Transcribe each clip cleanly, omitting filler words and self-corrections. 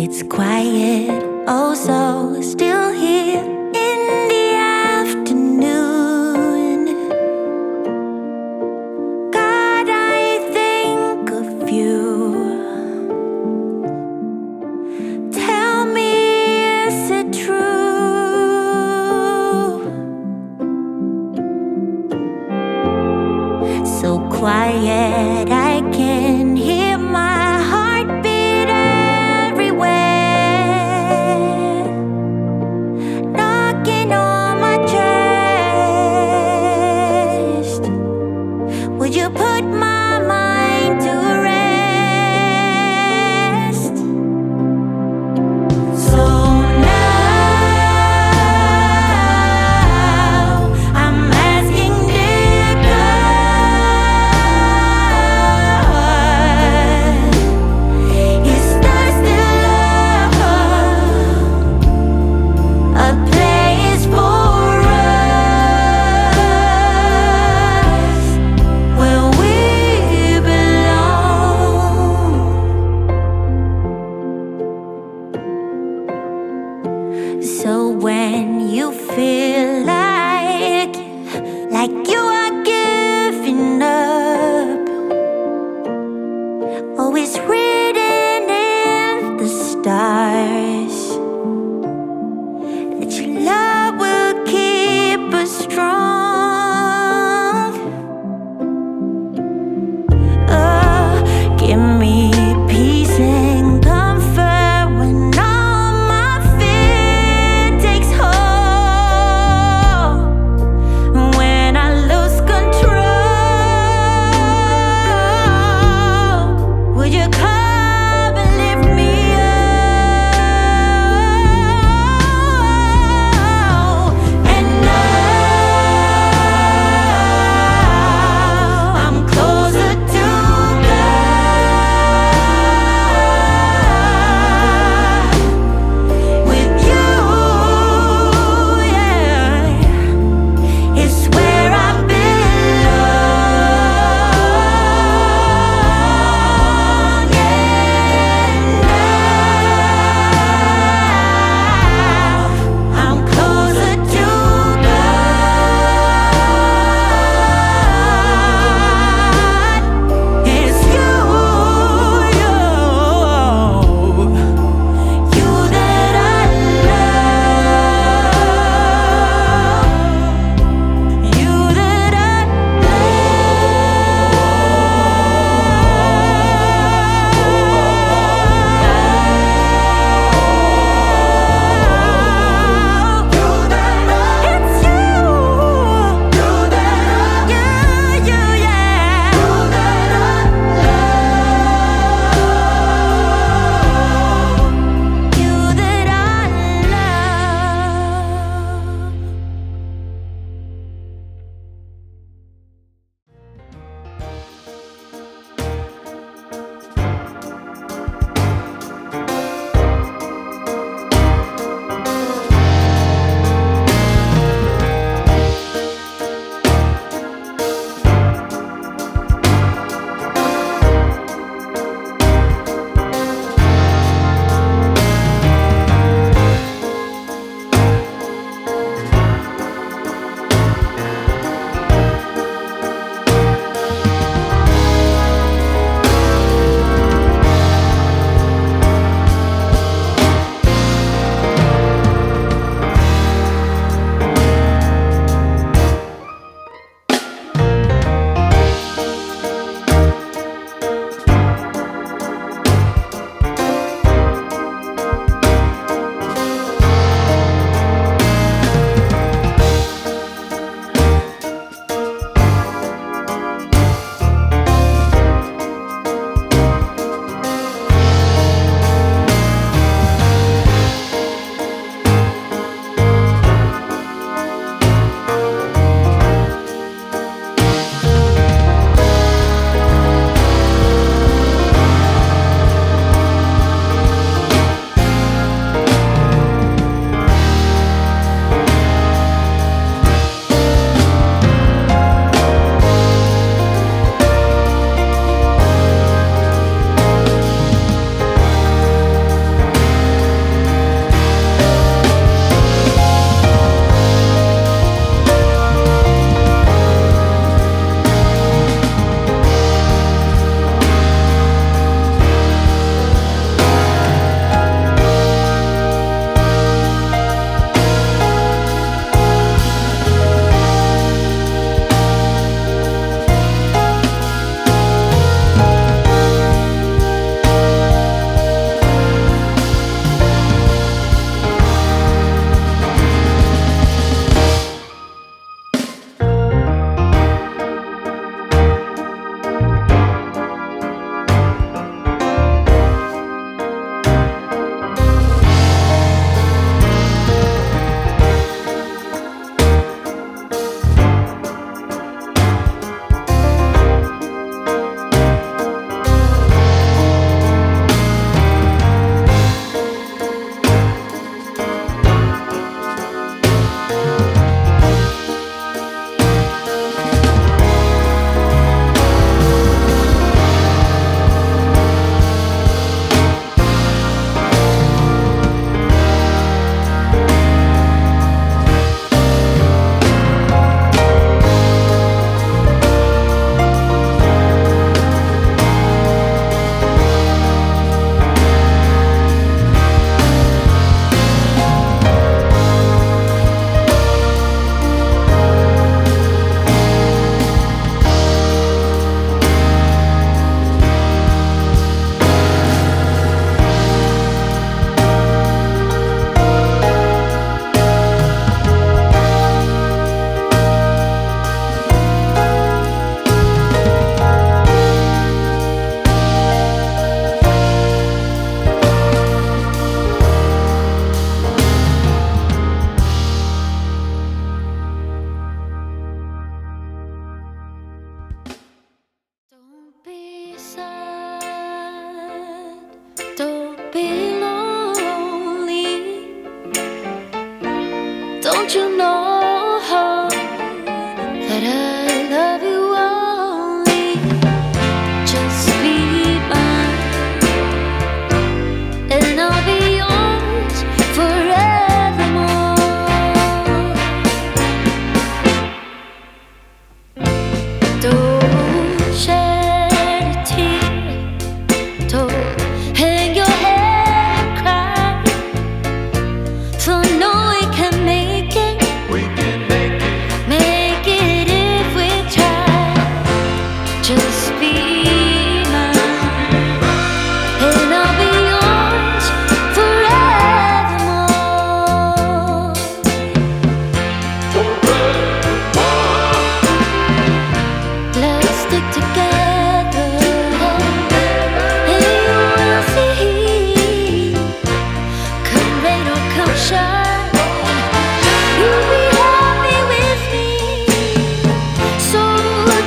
It's quiet, oh so still here in the afternoon. God, I think of you. Tell me, is it true? So quiet, I can hear my heartbeat everywhere, knocking on my chest. Would you put my mind to rest? So now I'm asking, dear God,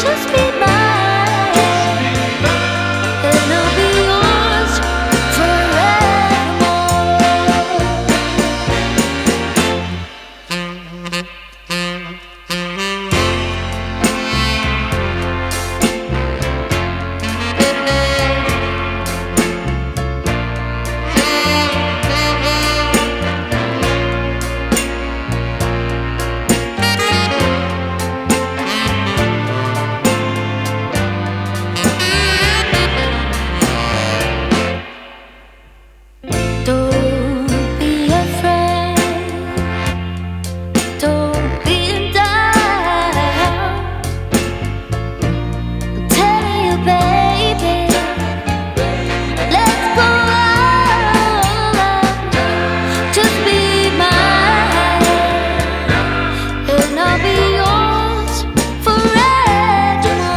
Just be mine, and I'll be yours Don't be afraid, don't be in doubt. I'm telling you, baby, let's go all out. Just be mine, and I'll be yours forevermore.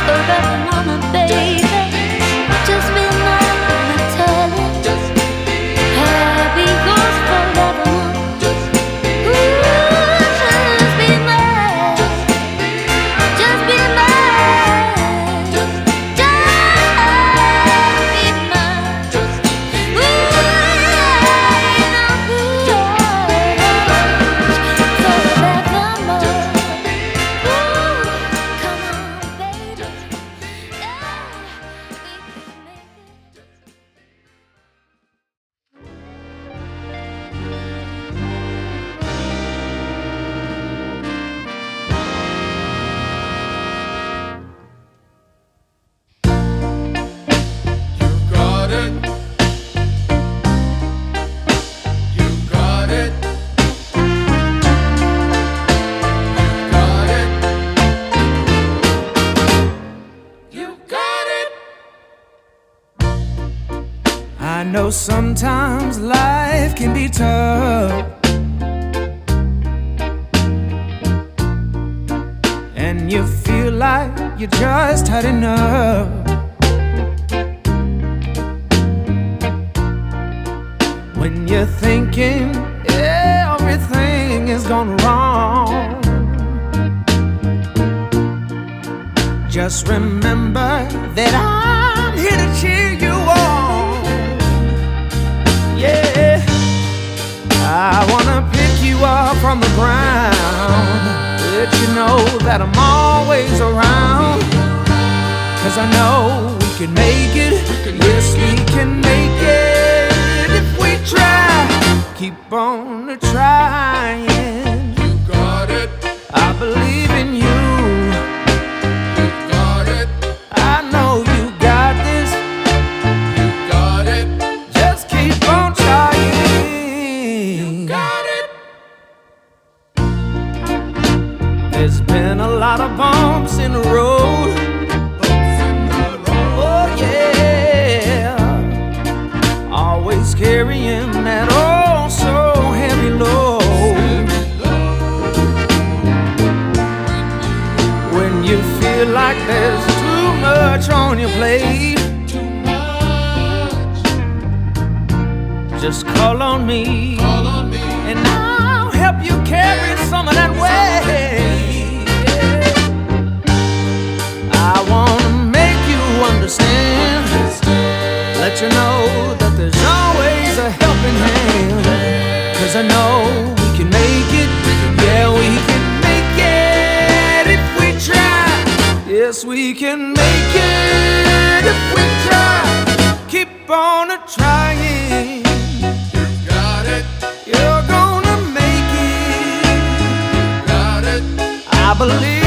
Forevermore, baby. Just be mine, I tell you. I'll be yours forevermore. Ooh, just be mine. Just be mine. Just be mine. Ooh, I'll be yours forevermore. Ooh, come on, baby. Yeah, we can make it. I know sometimes life can be tough, and you feel like you just had enough. When you're thinking everything is gone wrong, just remember that I'm here to cheer you on. Yeah, I wanna pick you up from the ground, let you know that I'm always around. 'Cause I know we can make it, yes we can make it if we try. Keep on trying. You got it. I believe in you. You got it. I know you got this. You got it. Just keep on trying. You got it. There's been a lot of bumps in the road. Oh yeah, always carrying that oh so heavy load. When you feel like there's too much on your plate, Too much. just call on me, Call on me. and I'll help you carry some of that weight. I wanna make you understand, let you know that there's always a helping hand. 'Cause I know we can make it, yeah we can make it if we try. Yes we can make it if we try. Keep on trying. You got it. You're gonna make it. You got it. I believe